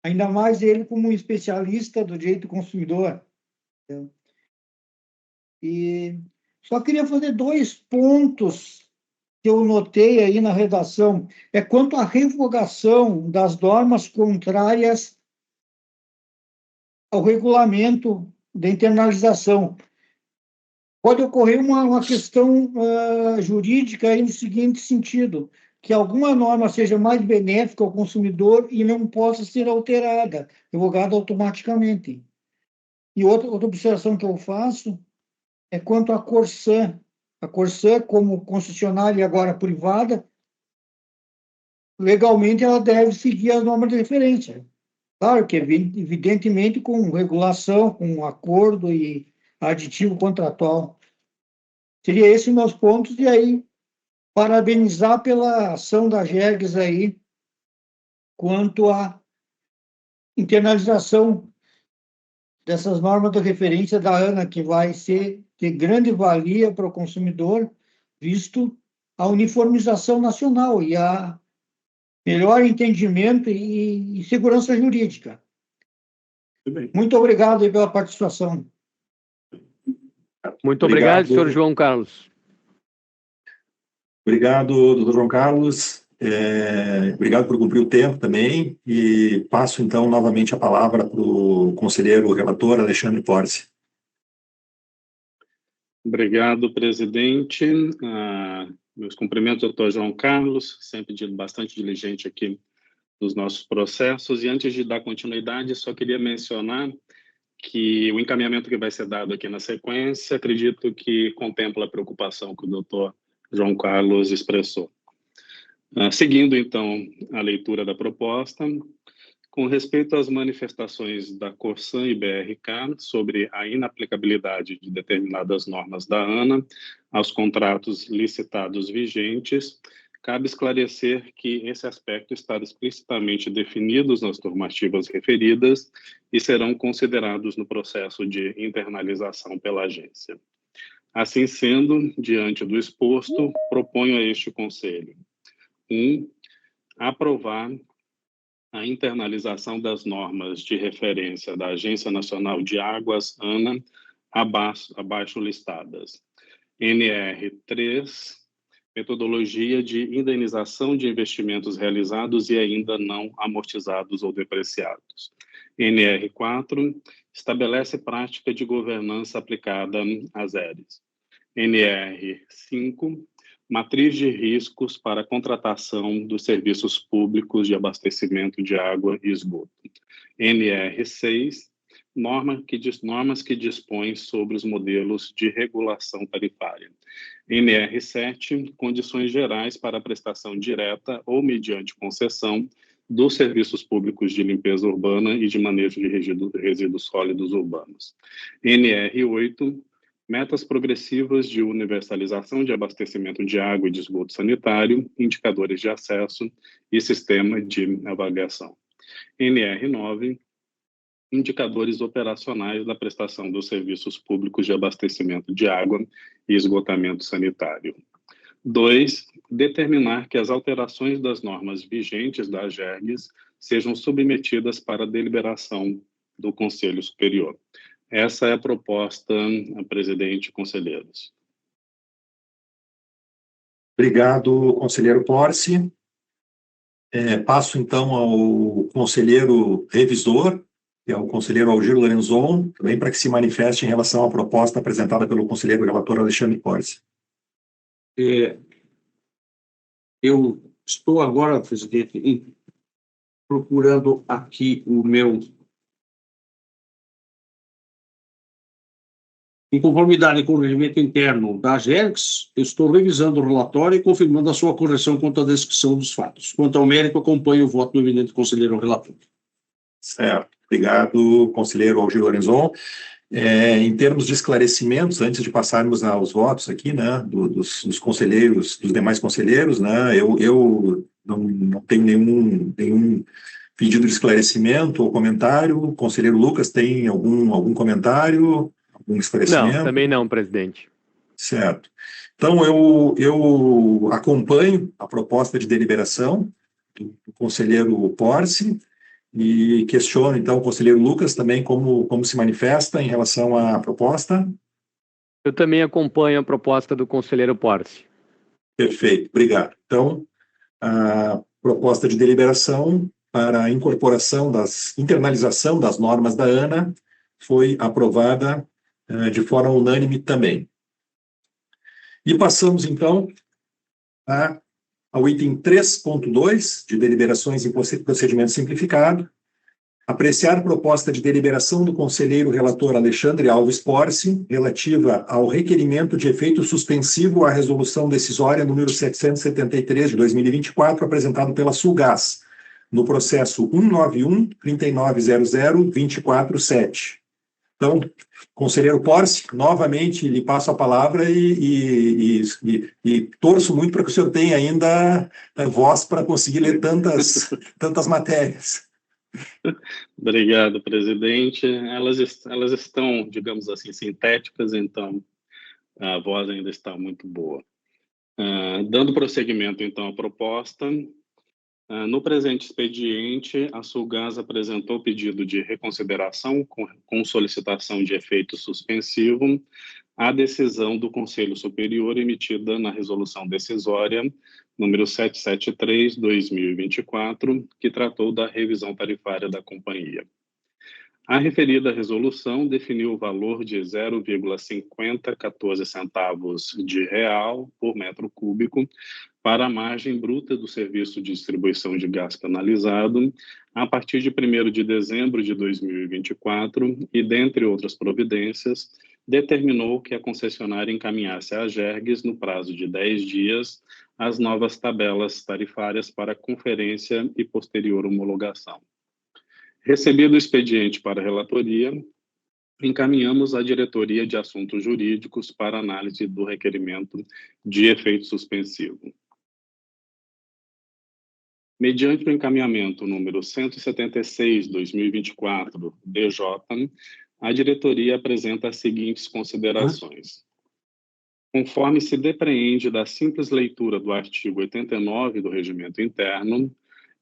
ainda mais ele como um especialista do direito do consumidor. E só queria fazer 2 pontos que eu notei aí na redação. É quanto à revogação das normas contrárias ao regulamento de internalização. Pode ocorrer uma questão jurídica aí no seguinte sentido, que alguma norma seja mais benéfica ao consumidor e não possa ser alterada, revogada automaticamente. E outra observação que eu faço é quanto à Corsan. A Corsan, como concessionária agora privada, legalmente ela deve seguir as normas de referência. Claro que, evidentemente, com regulação, com acordo e aditivo contratual. Seria esses meus pontos, e aí, parabenizar pela ação da AGERGS aí, quanto à internalização dessas normas de referência da ANA, que vai ser de grande valia para o consumidor, visto a uniformização nacional e a melhor entendimento e segurança jurídica. Muito obrigado aí pela participação. Muito obrigado, senhor João Carlos. Obrigado, doutor João Carlos. Obrigado por cumprir o tempo também, e passo, então, novamente a palavra para o conselheiro relator Alexandre Porce. Obrigado, presidente. Meus cumprimentos ao doutor João Carlos, sempre bastante diligente aqui nos nossos processos. E antes de dar continuidade, só queria mencionar que o encaminhamento que vai ser dado aqui na sequência, acredito que contempla a preocupação que o doutor João Carlos expressou. Seguindo, então, a leitura da proposta, com respeito às manifestações da Corsan e BRK sobre a inaplicabilidade de determinadas normas da ANA aos contratos licitados vigentes, cabe esclarecer que esse aspecto está explicitamente definido nas normativas referidas e serão considerados no processo de internalização pela agência. Assim sendo, diante do exposto, proponho a este Conselho: 1. Aprovar a internalização das normas de referência da Agência Nacional de Águas, ANA, abaixo listadas. NR3, metodologia de indenização de investimentos realizados e ainda não amortizados ou depreciados. NR4, estabelece prática de governança aplicada às ERES. NR5, matriz de riscos para a contratação dos serviços públicos de abastecimento de água e esgoto. NR6, normas que dispõem sobre os modelos de regulação tarifária. NR7, condições gerais para a prestação direta ou mediante concessão dos serviços públicos de limpeza urbana e de manejo de resíduos sólidos urbanos. NR8, metas progressivas de universalização de abastecimento de água e de esgoto sanitário, indicadores de acesso e sistema de avaliação. NR9, indicadores operacionais da prestação dos serviços públicos de abastecimento de água e esgotamento sanitário. 2. Determinar que as alterações das normas vigentes da AGERGS sejam submetidas para deliberação do Conselho Superior. Essa é a proposta, presidente e conselheiros. Obrigado, conselheiro Porce. Passo, então, ao conselheiro revisor, que é o conselheiro Algir Lorenzon, também para que se manifeste em relação à proposta apresentada pelo conselheiro relator Alexandre Porce. Eu estou agora, presidente, procurando aqui o meu... Em conformidade com o regimento interno da AGERGS, eu estou revisando o relatório e confirmando a sua correção quanto à descrição dos fatos. Quanto ao mérito, acompanho o voto do eminente conselheiro relator. Certo. Obrigado, conselheiro Algir Lorenzon. Em termos de esclarecimentos, antes de passarmos aos votos aqui, né, dos conselheiros, dos demais conselheiros, né, eu não tenho nenhum pedido de esclarecimento ou comentário. O conselheiro Lucas tem algum comentário, algum esclarecimento? Não, também não, presidente. Certo. Então, eu acompanho a proposta de deliberação do conselheiro Porce e questiono, então, o conselheiro Lucas também como se manifesta em relação à proposta. Eu também acompanho a proposta do conselheiro Porce. Perfeito, obrigado. Então, a proposta de deliberação para a internalização das normas da ANA foi aprovada de forma unânime também. E passamos, então, ao item 3.2, de deliberações em procedimento simplificado, apreciar proposta de deliberação do conselheiro relator Alexandre Alves Porce, relativa ao requerimento de efeito suspensivo à resolução decisória número 773 de 2024, apresentado pela Sulgás, no processo 191-3900-247. Então, conselheiro Porce, novamente lhe passo a palavra e torço muito para que o senhor tenha ainda voz para conseguir ler tantas matérias. Obrigado, presidente. Elas estão, digamos assim, sintéticas, então a voz ainda está muito boa. Dando prosseguimento, então, à proposta, no presente expediente, a Sulgás apresentou pedido de reconsideração com solicitação de efeito suspensivo a decisão do Conselho Superior emitida na Resolução Decisória número 773/2024, que tratou da revisão tarifária da companhia. A referida resolução definiu o valor de 0,5014 centavos de real por metro cúbico para a margem bruta do serviço de distribuição de gás canalizado a partir de 1º de dezembro de 2024 e, dentre outras providências, determinou que a concessionária encaminhasse à AGERGS, no prazo de 10 dias, as novas tabelas tarifárias para conferência e posterior homologação. Recebido o expediente para relatoria, encaminhamos à Diretoria de Assuntos Jurídicos para análise do requerimento de efeito suspensivo. Mediante o encaminhamento número 176/2024, DJ, a diretoria apresenta as seguintes considerações. Conforme se depreende da simples leitura do artigo 89 do Regimento Interno,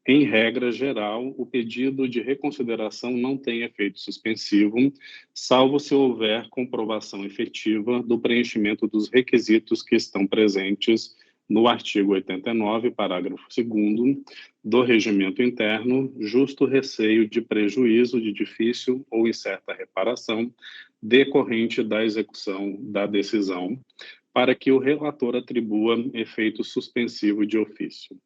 em regra geral, o pedido de reconsideração não tem efeito suspensivo, salvo se houver comprovação efetiva do preenchimento dos requisitos que estão presentes no artigo 89, parágrafo 2º, do Regimento Interno, justo receio de prejuízo de difícil ou incerta reparação decorrente da execução da decisão, para que o relator atribua efeito suspensivo de ofício.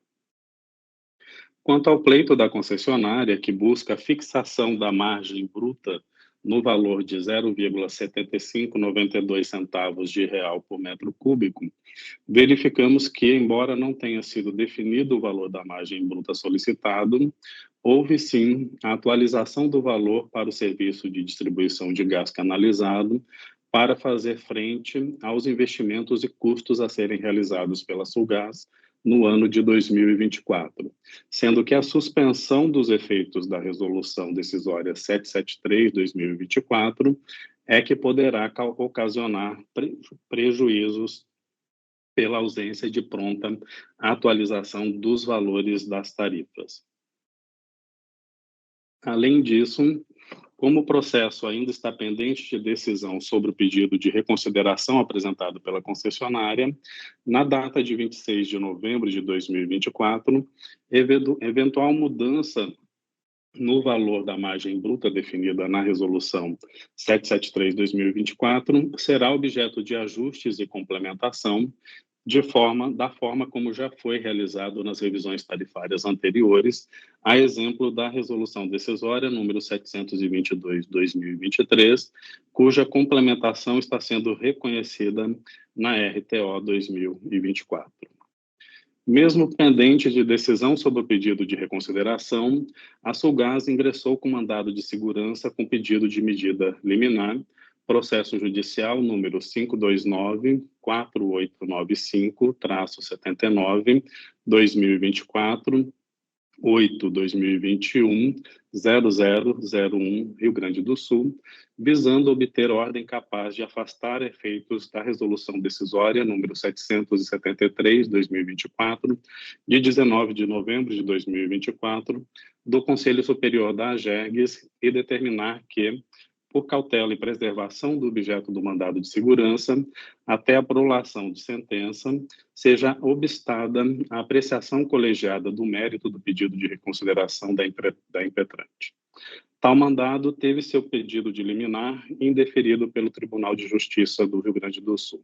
Quanto ao pleito da concessionária, que busca a fixação da margem bruta no valor de 0,7592 centavos de real por metro cúbico, verificamos que, embora não tenha sido definido o valor da margem bruta solicitado, houve sim a atualização do valor para o serviço de distribuição de gás canalizado para fazer frente aos investimentos e custos a serem realizados pela Sulgás no ano de 2024, sendo que a suspensão dos efeitos da Resolução Decisória 773/2024 é que poderá ocasionar prejuízos pela ausência de pronta atualização dos valores das tarifas. Além disso, como o processo ainda está pendente de decisão sobre o pedido de reconsideração apresentado pela concessionária, na data de 26 de novembro de 2024, eventual mudança no valor da margem bruta definida na Resolução 773/2024 será objeto de ajustes e complementação da forma como já foi realizado nas revisões tarifárias anteriores, a exemplo da Resolução Decisória número 722/2023, cuja complementação está sendo reconhecida na RTO 2024. Mesmo pendente de decisão sobre o pedido de reconsideração, a Sulgás ingressou com mandado de segurança com pedido de medida liminar, processo judicial número 529-4895-79, 2024, 8/2021, 0001, Rio Grande do Sul, visando obter ordem capaz de afastar efeitos da Resolução Decisória número 773/2024, de 19 de novembro de 2024, do Conselho Superior da AGERGS e determinar que, por cautela e preservação do objeto do mandado de segurança, até a prolação de sentença, seja obstada a apreciação colegiada do mérito do pedido de reconsideração da impetrante. Tal mandado teve seu pedido de liminar indeferido pelo Tribunal de Justiça do Rio Grande do Sul.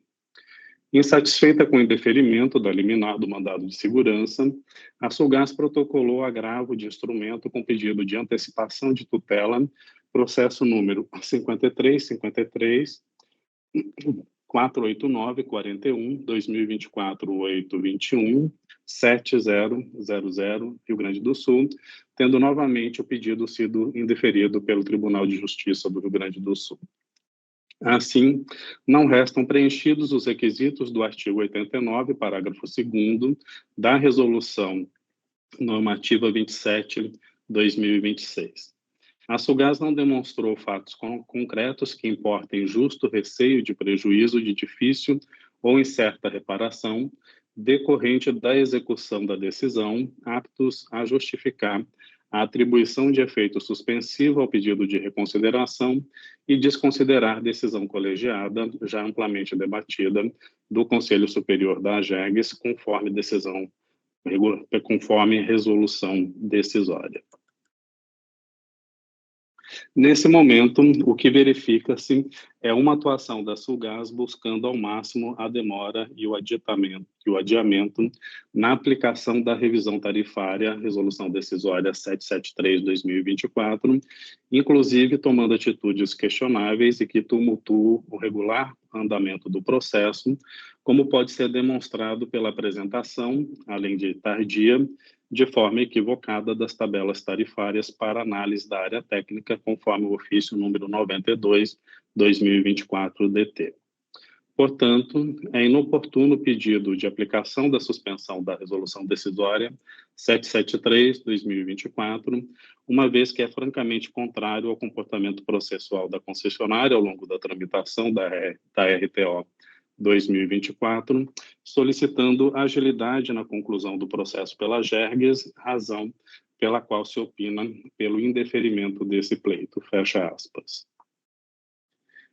Insatisfeita com o indeferimento da liminar do mandado de segurança, a Sulgás protocolou agravo de instrumento com pedido de antecipação de tutela, processo número 53-53-489-41, 2024, 8/21, 7000, Rio Grande do Sul, tendo novamente o pedido sido indeferido pelo Tribunal de Justiça do Rio Grande do Sul. Assim, não restam preenchidos os requisitos do artigo 89, parágrafo 2º, da Resolução Normativa 27/2026. A Sulgás não demonstrou fatos concretos que importem justo receio de prejuízo de difícil ou incerta reparação decorrente da execução da decisão, aptos a justificar a atribuição de efeito suspensivo ao pedido de reconsideração e desconsiderar decisão colegiada, já amplamente debatida, do Conselho Superior da AGEGS, conforme resolução decisória. Nesse momento, o que verifica-se é uma atuação da Sulgás buscando ao máximo a demora e o adiamento na aplicação da revisão tarifária, resolução decisória 773/2024, inclusive tomando atitudes questionáveis e que tumultuam o regular andamento do processo, como pode ser demonstrado pela apresentação, além de tardia, de forma equivocada das tabelas tarifárias para análise da área técnica, conforme o ofício número 92/2024-DT. Portanto, é inoportuno o pedido de aplicação da suspensão da resolução decisória 773/2024, uma vez que é francamente contrário ao comportamento processual da concessionária ao longo da tramitação da RTO 2024, solicitando agilidade na conclusão do processo pela AGEGS, razão pela qual se opina pelo indeferimento desse pleito. Fecha aspas.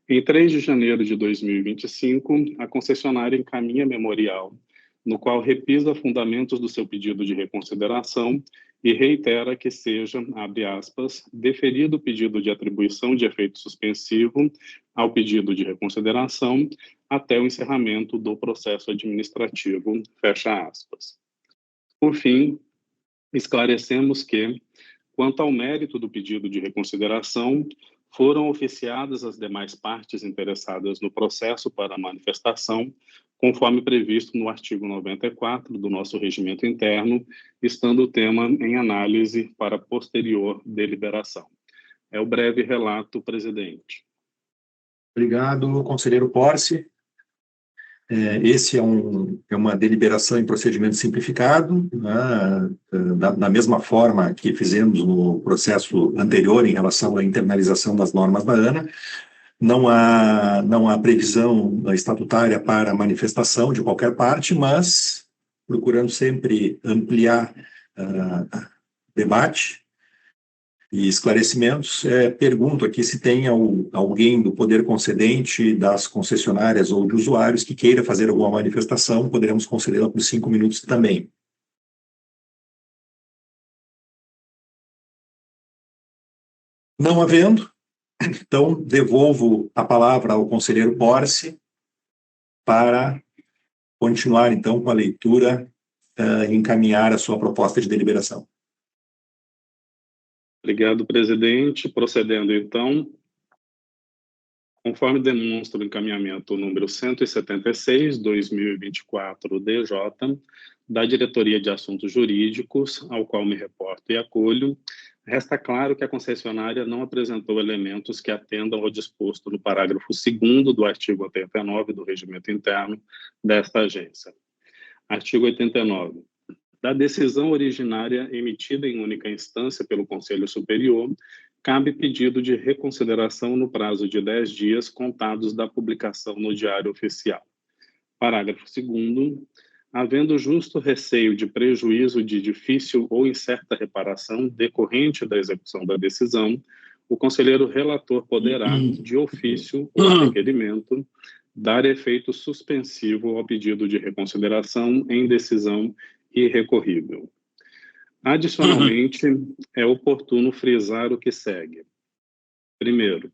Em 3 de janeiro de 2025, a concessionária encaminha memorial, no qual repisa fundamentos do seu pedido de reconsideração e reitera que seja, abre aspas, deferido o pedido de atribuição de efeito suspensivo ao pedido de reconsideração até o encerramento do processo administrativo, fecha aspas. Por fim, esclarecemos que, quanto ao mérito do pedido de reconsideração, foram oficiadas as demais partes interessadas no processo para a manifestação, conforme previsto no artigo 94 do nosso regimento interno, estando o tema em análise para posterior deliberação. É o breve relato, presidente. Obrigado, conselheiro Porce. Esse é uma deliberação em procedimento simplificado, né, da mesma forma que fizemos no processo anterior em relação à internalização das normas da ANA. Não há previsão estatutária para manifestação de qualquer parte, mas procurando sempre ampliar debate e esclarecimentos. Pergunto aqui se tem alguém do poder concedente, das concessionárias ou de usuários que queira fazer alguma manifestação, poderemos concedê-la por 5 minutos também. Não havendo, então devolvo a palavra ao conselheiro Porce para continuar, então, com a leitura e encaminhar a sua proposta de deliberação. Obrigado, presidente. Procedendo, então, conforme demonstra o encaminhamento número 176/2024-DJ, da Diretoria de Assuntos Jurídicos, ao qual me reporto e acolho, resta claro que a concessionária não apresentou elementos que atendam ao disposto no parágrafo 2º do artigo 89 do Regimento Interno desta agência. Artigo 89. Da decisão originária emitida em única instância pelo Conselho Superior, cabe pedido de reconsideração no prazo de 10 dias contados da publicação no Diário Oficial. Parágrafo 2º. Havendo justo receio de prejuízo de difícil ou incerta reparação decorrente da execução da decisão, o conselheiro relator poderá, de ofício ou a requerimento, dar efeito suspensivo ao pedido de reconsideração em decisão irrecorrível. Adicionalmente, é oportuno frisar o que segue. Primeiro,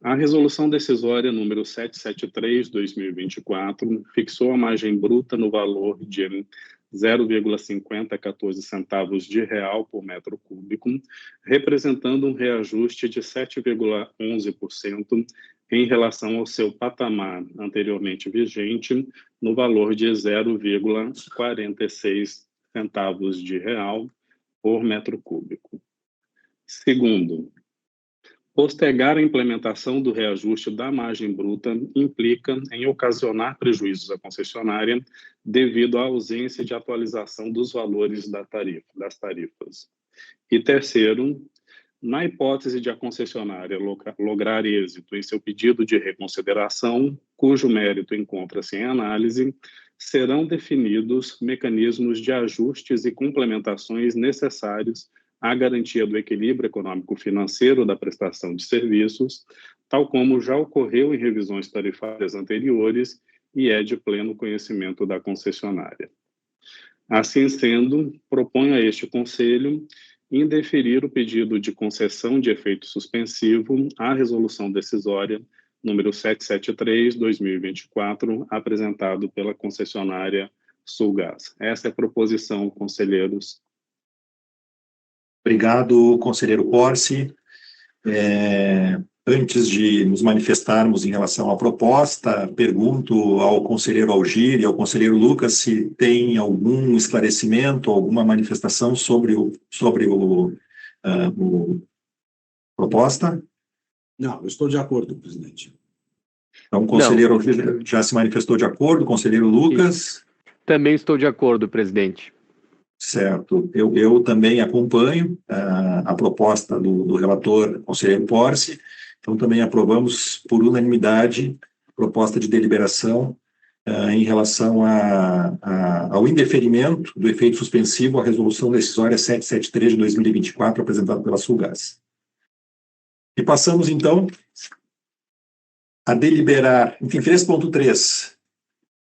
a resolução decisória número 773/2024 fixou a margem bruta no valor de 0,5014 centavos de real por metro cúbico, representando um reajuste de 7,11% em relação ao seu patamar anteriormente vigente, no valor de 0,46 centavos de real por metro cúbico. Segundo, postergar a implementação do reajuste da margem bruta implica em ocasionar prejuízos à concessionária devido à ausência de atualização dos valores das tarifas. E terceiro, na hipótese de a concessionária lograr êxito em seu pedido de reconsideração, cujo mérito encontra-se em análise, serão definidos mecanismos de ajustes e complementações necessários à garantia do equilíbrio econômico-financeiro da prestação de serviços, tal como já ocorreu em revisões tarifárias anteriores e é de pleno conhecimento da concessionária. Assim sendo, proponho a este Conselho indeferir o pedido de concessão de efeito suspensivo à resolução decisória número 773/2024, apresentado pela concessionária Sulgás. Essa é a proposição, conselheiros. Obrigado, conselheiro Porce. Antes de nos manifestarmos em relação à proposta, pergunto ao conselheiro Algir e ao conselheiro Lucas se tem algum esclarecimento, alguma manifestação sobre a proposta. Não, eu estou de acordo, presidente. Então, o conselheiro Algir já se manifestou de acordo, conselheiro Lucas. Também estou de acordo, presidente. Certo. Eu também acompanho a proposta do relator, conselheiro Porce. Então, também aprovamos por unanimidade a proposta de deliberação em relação ao indeferimento do efeito suspensivo à resolução decisória 773 de 2024, apresentada pela Sulgás. E passamos, então, a deliberar, enfim, 3.3,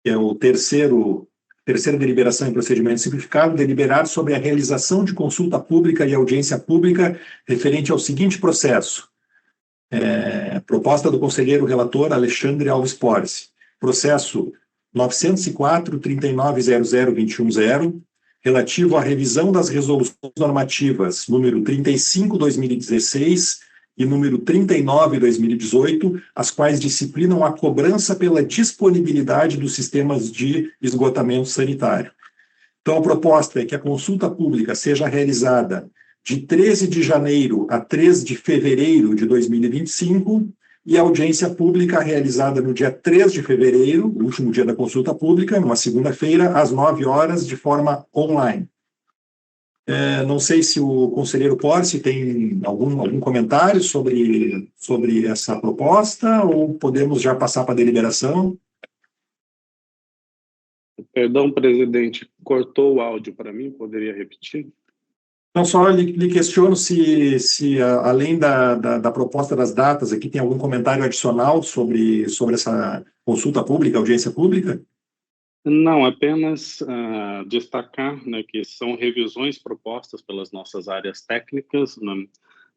que é o terceira deliberação em procedimento simplificado, deliberar sobre a realização de consulta pública e audiência pública referente ao seguinte processo. Proposta do conselheiro relator Alexandre Alves Porce. Processo 904-3900-210, relativo à revisão das resoluções normativas número 35/2016 e número 39/2018, as quais disciplinam a cobrança pela disponibilidade dos sistemas de esgotamento sanitário. Então, a proposta é que a consulta pública seja realizada de 13 de janeiro a 3 de fevereiro de 2025 e a audiência pública realizada no dia 3 de fevereiro, o último dia da consulta pública, numa segunda-feira, às 9 horas, de forma online. Não sei se o conselheiro Porce tem algum comentário sobre essa proposta, ou podemos já passar para a deliberação? Perdão, presidente, cortou o áudio para mim, poderia repetir? Então, só lhe questiono se além da proposta das datas, aqui tem algum comentário adicional sobre essa consulta pública, audiência pública? Não, apenas destacar, né, que são revisões propostas pelas nossas áreas técnicas, né,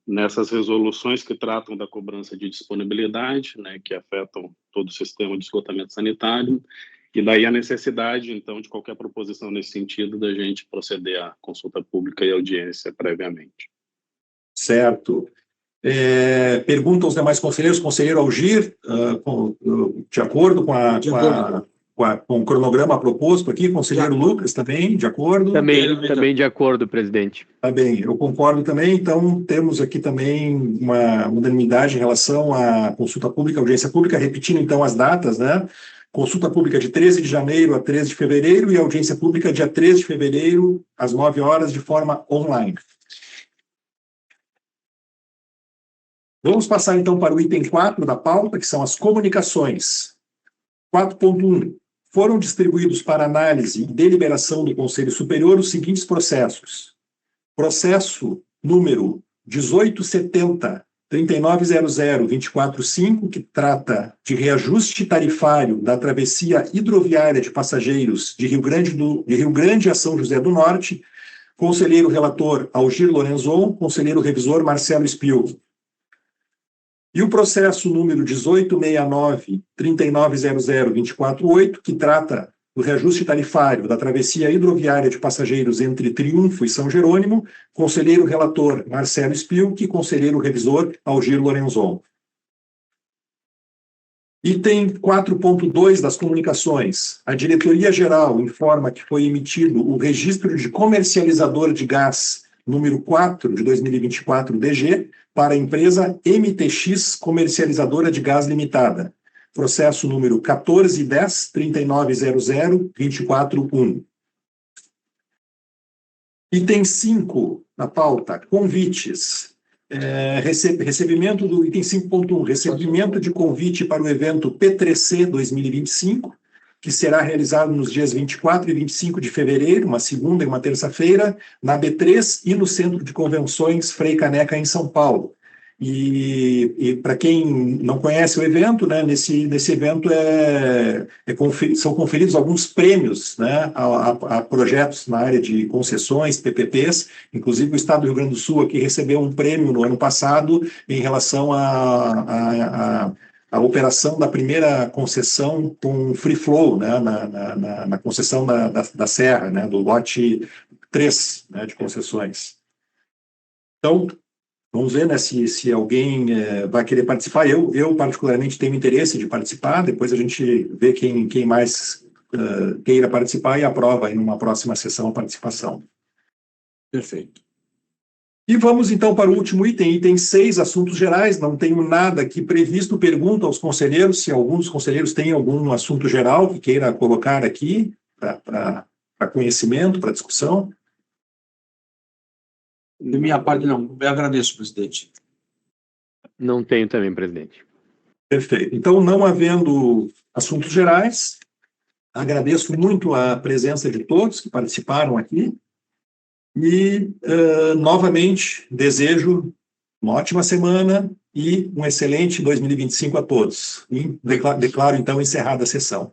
nessas resoluções que tratam da cobrança de disponibilidade, né, que afetam todo o sistema de esgotamento sanitário, e daí a necessidade, então, de qualquer proposição nesse sentido, da gente proceder à consulta pública e audiência previamente. Certo. Pergunta aos demais conselheiros, conselheiro Algir, de acordo com o cronograma proposto aqui, conselheiro Lucas também, de acordo? Também de acordo, presidente. Tá bem, eu concordo também, então temos aqui também uma unanimidade em relação à consulta pública, audiência pública, repetindo então as datas, né? Consulta pública de 13 de janeiro a 13 de fevereiro e audiência pública dia 13 de fevereiro, às 9 horas, de forma online. Vamos passar então para o item 4 da pauta, que são as comunicações. 4.1. Foram distribuídos para análise e deliberação do Conselho Superior os seguintes processos. Processo número 1870-3900-245, que trata de reajuste tarifário da travessia hidroviária de passageiros de Rio Grande a São José do Norte, conselheiro relator Algir Lorenzon, conselheiro revisor Marcelo Spil. E o processo número 1869-3900-248, que trata do reajuste tarifário da travessia hidroviária de passageiros entre Triunfo e São Jerônimo, conselheiro relator Marcelo Spilk e conselheiro revisor Algir Lorenzon. Item 4.2 das comunicações. A Diretoria-Geral informa que foi emitido o registro de comercializador de gás número 4 de 2024 DG para a empresa MTX Comercializadora de Gás Limitada. Processo número 1410-3900-241. Item 5 na pauta, convites. Recebimento do item 5.1, recebimento de convite para o evento P3C 2025, que será realizado nos dias 24 e 25 de fevereiro, uma segunda e uma terça-feira, na B3 e no Centro de Convenções Frei Caneca, em São Paulo. E para quem não conhece o evento, né, nesse evento são conferidos alguns prêmios, né, a projetos na área de concessões, PPPs. Inclusive o Estado do Rio Grande do Sul aqui recebeu um prêmio no ano passado em relação à operação da primeira concessão com free flow, né, na concessão da Serra, né, do lote 3, né, de concessões. Então, vamos ver, né, se alguém vai querer participar. Eu particularmente tenho interesse de participar. Depois a gente vê quem mais queira participar e aprova aí numa próxima sessão a participação. Perfeito. E vamos então para o último item 6, assuntos gerais. Não tenho nada aqui previsto. Pergunto aos conselheiros se alguns conselheiros têm algum assunto geral que queira colocar aqui para conhecimento, para discussão. De minha parte, não. Eu agradeço, presidente. Não tenho também, presidente. Perfeito. Então, não havendo assuntos gerais, agradeço muito a presença de todos que participaram aqui e, novamente, desejo uma ótima semana e um excelente 2025 a todos. E declaro, então, encerrada a sessão.